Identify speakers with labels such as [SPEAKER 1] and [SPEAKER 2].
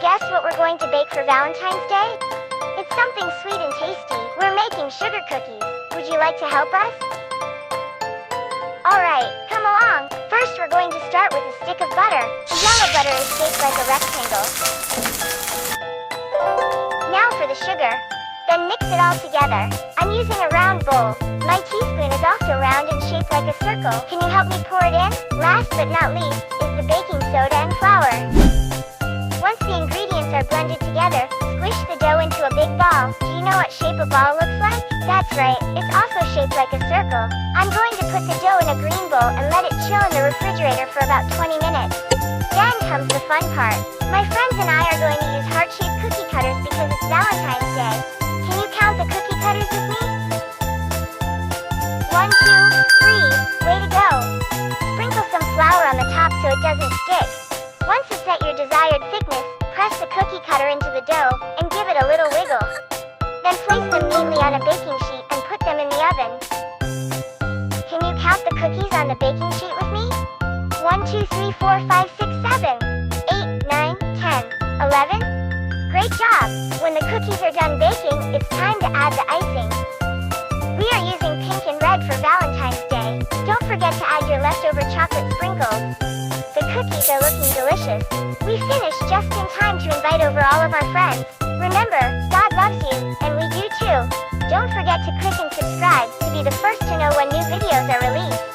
[SPEAKER 1] guess what we're going to bake for Valentine's Day? It's something sweet and tasty. We're making sugar cookies. Would you like to help us? Alright, come along. First we're going to start with a stick of butter. The yellow butter is shaped like a rectangle. Now for the sugar. Then mix it all together. I'm using a round bowl. My teaspoon is also round and shaped like a circle. Can you help me pour it in? Last but not least is the baking soda and flour. Once the ingredients are blended together, squish the dough into a big ball. Do you know what shape a ball looks like? That's right, it's also shaped like a circle. I'm going to put the dough in a green bowl and let it chill in the refrigerator for about 20 minutes. Then comes the fun part. My friends and I are going to use heart-shaped cookie cutters because it's Valentine's Day. Can you count the cookie cutters with me? 1, 2, 3, way to go! Sprinkle some flour on the top so it doesn't stick. Once it's at your desired thickness, press the cookie cutter into the dough and give it a little wiggle. Then place them neatly on a baking sheet and put them in the oven. Can you count the cookies on the baking sheet with me? 1, 2, 3, 4, 5, 6, 7, 8, 9, 10, 11? Great job! When the cookies are done baking, it's time to add the icing. We are using pink and red for Valentine's Day. Don't forget to add your leftover chocolate sprinkles. The cookies are looking delicious. We finished just in time to invite over all of our friends. Remember, God loves you, and we do too. Don't forget to click and subscribe to be the first to know when new videos are released.